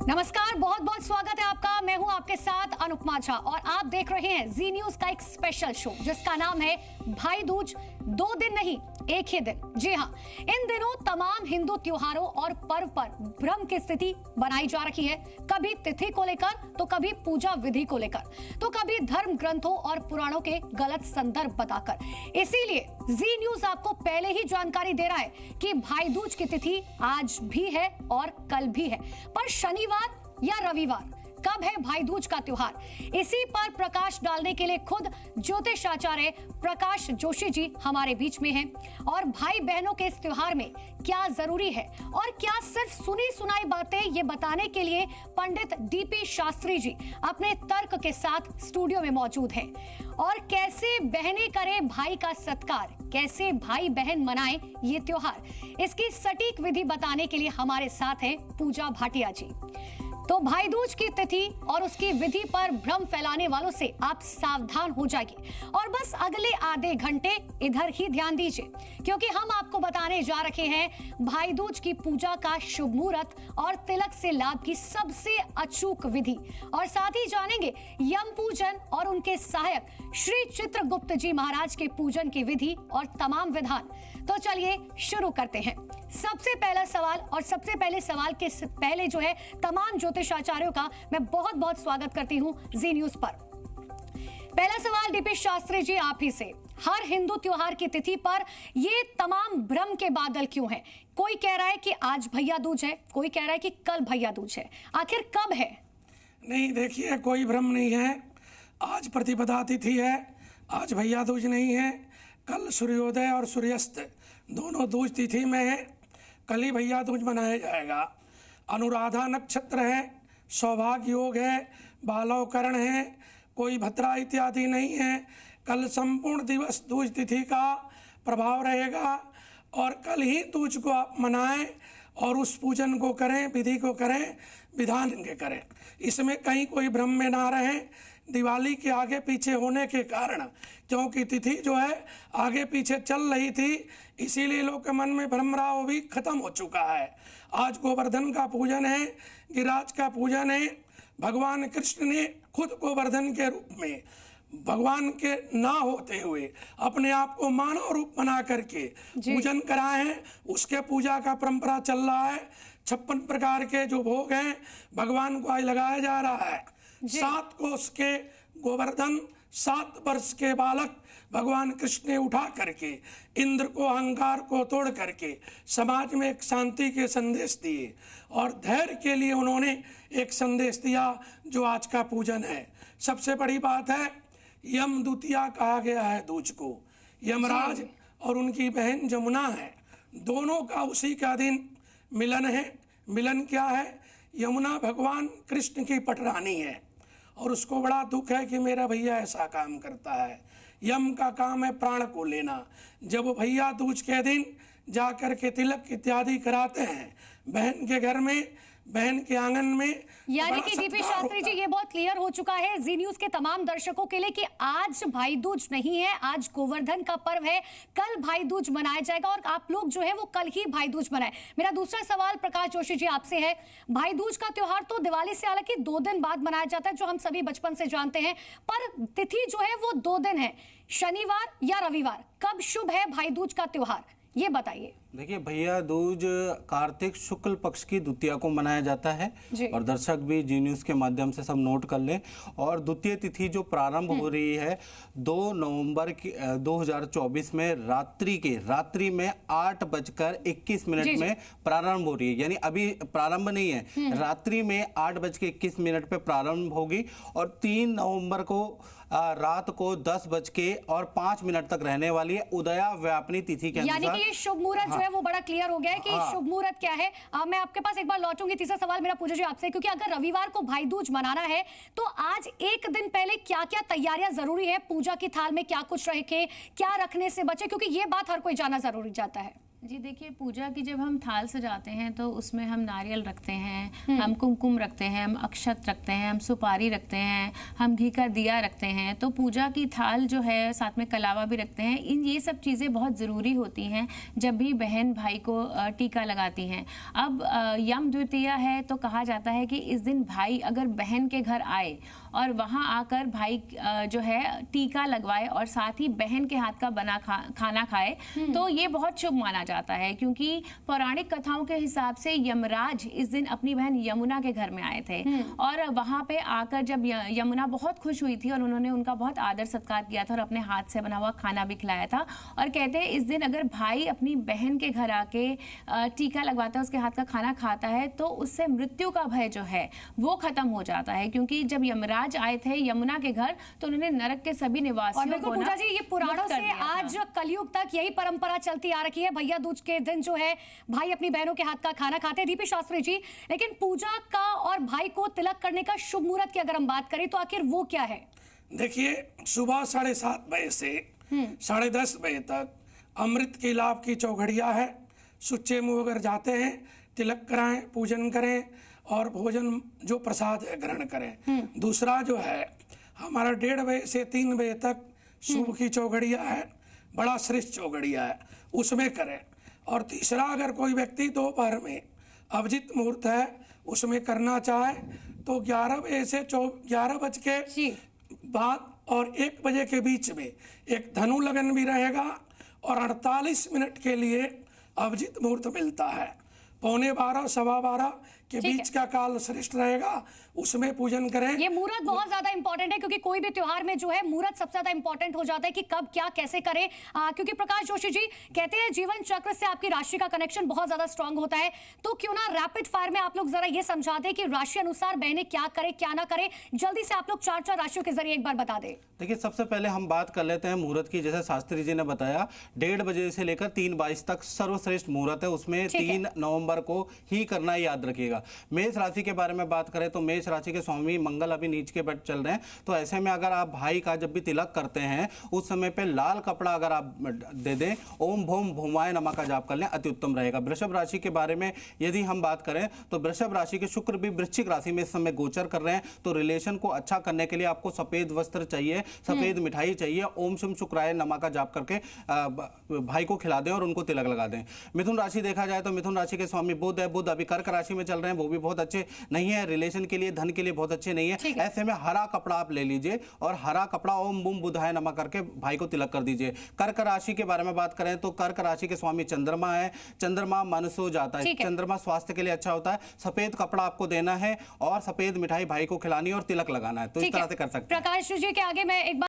नमस्कार, बहुत बहुत स्वागत है आपका। मैं हूं आपके साथ अनुपमा झा और आप देख रहे हैं जी न्यूज का एक स्पेशल शो जिसका नाम है भाई दूज। 2 दिन नहीं, एक ही दिन। जी हां, इन दिनों तमाम हिंदू त्योहारों और पर्व पर भ्रम की स्थिति बनाई जा रही है। कभी तिथि को लेकर, तो कभी पूजा विधि को लेकर, तो कभी धर्म ग्रंथों और पुराणों के गलत संदर्भ बताकर। इसीलिए जी न्यूज आपको पहले ही जानकारी दे रहा है कि भाई दूज की तिथि आज भी है और कल भी है, पर शनिवार या रविवार कब है भाई दूज का त्योहार, इसी पर प्रकाश डालने के लिए खुद ज्योतिषाचार्य प्रकाश जोशी जी हमारे बीच में हैं। और भाई बहनों के इस त्योहार में क्या जरूरी है और क्या सिर्फ सुनी सुनाई बातें, ये बताने के लिए पंडित डीपी शास्त्री जी अपने तर्क के साथ स्टूडियो में मौजूद हैं। और कैसे बहनें करें भाई का सत्कार, कैसे भाई बहन मनाएं ये त्योहार, इसकी सटीक विधि बताने के लिए हमारे साथ हैं पूजा भाटिया जी। तो भाई दूज की तिथि और उसकी विधि पर भ्रम फैलाने वालों से आप सावधान हो जाइए और बस अगले आधे घंटे इधर ही ध्यान दीजिए, क्योंकि हम आपको बताने जा रहे हैं भाई दूज की पूजा का शुभ मुहूर्त और तिलक से लाभ की सबसे अचूक विधि, और साथ ही जानेंगे यम पूजन और उनके सहायक श्री चित्रगुप्त जी महाराज के पूजन की विधि और तमाम विधान। तो चलिए शुरू करते हैं। सबसे पहला सवाल, और सबसे पहले सवाल के पहले जो है तमाम ज्योतिषाचार्यों का मैं बहुत बहुत स्वागत करती हूं जी न्यूज पर। पहला सवाल डीपी शास्त्री जी आप ही से, हर हिंदू त्योहार की तिथि पर ये तमाम भ्रम के बादल क्यों हैं? कोई कह रहा है कि आज भैया दूज है, कोई कह रहा है कि कल भैया दूज है, आखिर कब है? नहीं, देखिए कोई भ्रम नहीं है। आज प्रतिपदा तिथि है, आज भैया दूज नहीं है। कल सूर्योदय और सूर्यास्त दोनों दूज तिथि में है, कल ही भैया दूज मनाया जाएगा। अनुराधा नक्षत्र है, सौभाग्य योग है, बालवकरण है, कोई भद्रा इत्यादि नहीं है। कल संपूर्ण दिवस दूज तिथि का प्रभाव रहेगा और कल ही दूज को आप मनाएं और उस पूजन को करें, विधि को करें, विधान के करें। इसमें कहीं कोई भ्रम में ना रहें। दिवाली के आगे पीछे होने के कारण, क्योंकि तिथि जो है आगे पीछे चल रही थी, इसीलिए लोग के मन में भ्रमराव भी खत्म हो चुका है। आज गोवर्धन का पूजन है, गिरिराज का पूजन है। भगवान कृष्ण ने खुद गोवर्धन के रूप में भगवान के ना होते हुए अपने आप को मानव रूप बना करके पूजन कराए हैं। उसके पूजा का परंपरा चल रहा है। 56 प्रकार के जो भोग हैं भगवान को आज लगाया जा रहा है। 7 कोस के गोवर्धन, 7 वर्ष के बालक भगवान कृष्ण ने उठा करके इंद्र को, अहंकार को तोड़ करके समाज में एक शांति के संदेश दिए और धैर्य के लिए उन्होंने एक संदेश दिया, जो आज का पूजन है। सबसे बड़ी बात है, यम द्वितीया कहा गया है दूज को। यमराज और उनकी बहन जमुना है, दोनों का उसी का दिन मिलन है। मिलन क्या है? यमुना भगवान कृष्ण की पटरानी है और उसको बड़ा दुख है कि मेरा भैया ऐसा काम करता है। यम का काम है प्राण को लेना। जब वो भैया दूज के दिन जाकर के तिलक इत्यादि कराते हैं बहन के घर में, बहन के आंगन में, यानी कि डीपी शास्त्री जी ये बहुत क्लियर हो चुका है जी न्यूज के तमाम दर्शकों के लिए कि आज भाई दूज नहीं है, आज गोवर्धन का पर्व है, कल भाई दूज मनाया जाएगा और आप लोग जो है वो कल ही भाई दूज मनाएं। मेरा दूसरा सवाल प्रकाश जोशी जी आपसे है, भाई दूज का त्योहार तो दिवाली से हालांकि 2 दिन बाद मनाया जाता है, जो हम सभी बचपन से जानते हैं, पर तिथि जो है वो 2 दिन है, शनिवार या रविवार। कब शुभ है भाई दूज का त्योहार, ये बताइए। देखिए, भैया दूज कार्तिक शुक्ल पक्ष की द्वितीया को मनाया जाता है और दर्शक भी जी न्यूज के माध्यम से सब नोट कर लें। और द्वितीय तिथि जो प्रारंभ हो रही है 2 नवंबर 2024 में रात्रि में 8:21 में प्रारंभ हो रही है। यानी अभी प्रारंभ नहीं है, रात्रि में 8:21 पे प्रारंभ होगी और 3 नवंबर को रात को 10:05 तक रहने वाली है उदया व्यापनी तिथि के अनुसार। यानी कि ये शुभ मुहूर्त जो है वो बड़ा क्लियर हो गया है कि शुभ मुहूर्त क्या है। मैं आपके पास एक बार लौटूंगी। तीसरा सवाल मेरा पूजा जी आपसे, क्योंकि अगर रविवार को भाई दूज मनाना है तो आज एक दिन पहले क्या क्या तैयारियां जरूरी है? पूजा की थाल में क्या कुछ रखे, क्या रखने से बचे, क्योंकि ये बात हर कोई जानना जरूरी जाता है। जी देखिए, पूजा की जब हम थाल सजाते हैं तो उसमें हम नारियल रखते हैं, हम कुमकुम रखते हैं, हम अक्षत रखते हैं, हम सुपारी रखते हैं, हम घी का दिया रखते हैं। तो पूजा की थाल जो है, साथ में कलावा भी रखते हैं। ये सब चीज़ें बहुत ज़रूरी होती हैं जब भी बहन भाई को टीका लगाती हैं। अब यम द्वितीया है तो कहा जाता है कि इस दिन भाई अगर बहन के घर आए और वहाँ आकर भाई जो है टीका लगवाए और साथ ही बहन के हाथ का बना खाना खाए तो ये बहुत शुभ माना जाता है, क्योंकि पौराणिक कथाओं के हिसाब से यमराज इस दिन अपनी बहन यमुना के घर में आए थे और वहां पे आकर जब यमुना बहुत खुश हुई थी और उन्होंने उनका बहुत आदर सत्कार किया था और अपने हाथ से बना हुआ खाना भी खिलाया था। और कहते हैं इस दिन अगर भाई अपनी बहन के घर आके टीका लगवाता है, उसके हाथ का खाना खाता है तो उससे मृत्यु का भय जो है वो खत्म हो जाता है, क्योंकि जब यमराज आए थे यमुना के घर तो उन्होंने नरक के सभी निवासियों को पूजा जी, ये पुराणों से आज कलयुग तक यही परंपरा चलती आ रखी है। भैया दूज के दिन जो है भाई अपनी बहनों के हाथ का खाना खाते हैं। दीपी शास्त्री जी, लेकिन पूजा का और भाई को तिलक करने का शुभ मुहूर्त की अगर हम बात करें तो आखिर वो क्या है? देखिए, सुबह 7:30 बजे से 10:30 बजे तक अमृत के लाभ की चौघड़िया है। सुच्चे मुंह अगर जाते हैं, तिलक कराएं, पूजन करें और भोजन जो प्रसाद है ग्रहण करें। दूसरा जो है हमारा 1:30 बजे से 3 बजे तक शुभ की चौघड़िया है, बड़ा श्रेष्ठ चौघड़िया है, उसमें करें। और तीसरा, अगर कोई व्यक्ति दोपहर में अभिजित मुहूर्त है उसमें करना चाहे तो 11 बजे से 11 बज के बाद और 1 बजे के बीच में एक धनु लगन भी रहेगा और 48 मिनट के लिए अभिजित मुहूर्त मिलता है। 11:15 12:15 के बीच का काल श्रेष्ठ रहेगा, उसमें पूजन करें। ये मुहूर्त बहुत ज्यादा इंपॉर्टेंट है, क्योंकि कोई भी त्योहार में जो है मुहूर्त सबसे ज्यादा इंपॉर्टेंट हो जाता है कि कब क्या कैसे करें। क्योंकि प्रकाश जोशी जी कहते हैं जीवन चक्र से आपकी राशि का कनेक्शन बहुत ज्यादा स्ट्रांग होता है। तो क्यों ना रैपिड फायर में आप लोग जरा ये समझा दें कि राशि अनुसार बहनें क्या करें क्या ना करें। जल्दी से आप लोग 4 राशियों के जरिए एक बार बता दें। देखिए, सबसे पहले हम बात कर लेते हैं मुहूर्त की। जैसे शास्त्री जी ने बताया 1:30 बजे से लेकर 3:22 तक सर्वश्रेष्ठ मुहूर्त है, उसमें 3 नवंबर को ही करना, याद रखिएगा। मेष राशि के बारे में बात करें तो मेष राशि के स्वामी मंगल अभी नीच के बैठ चल रहे हैं, तो ऐसे में अगर आप भाई का जब भी तिलक करते हैं उस समय पे लाल कपड़ा अगर आप दे दें, ओम भोम भूमाय नमः का जाप कर लें, अति उत्तम रहेगा। वृषभ राशि के बारे में यदि हम बात करें तो वृषभ राशि के शुक्र भी वृश्चिक राशि में इस समय गोचर कर रहे हैं, तो रिलेशन को अच्छा करने के लिए आपको सफेद वस्त्र चाहिए, सफेद मिठाई चाहिए। ओम शुम शुक्राय नमः का जाप करके भाई को खिला दें और उनको तिलक लगा दें। मिथुन राशि देखा जाए तो मिथुन राशि के स्वामी बुध है, बुध अभी कर्क राशि में चल रहे हैं, वो भी बहुत अच्छे नहीं है, रिलेशन के लिए धन के लिए बहुत अच्छे नहीं है। ऐसे में हरा कपड़ा आप ले लीजिए और हरा कपड़ा ओम बुम बुधाय नमः करके भाई को तिलक कर दीजिए। कर्क राशि के बारे में बात करें तो कर्क राशि के स्वामी चंद्रमा है, चंद्रमा मन से जाता है, चंद्रमा स्वास्थ्य के लिए अच्छा होता है। सफेद कपड़ा आपको देना है और सफेद मिठाई भाई को खिलानी है और तिलक लगाना है, तो इस तरह से कर सकते हैं। प्रकाश जी के आगे मैं एक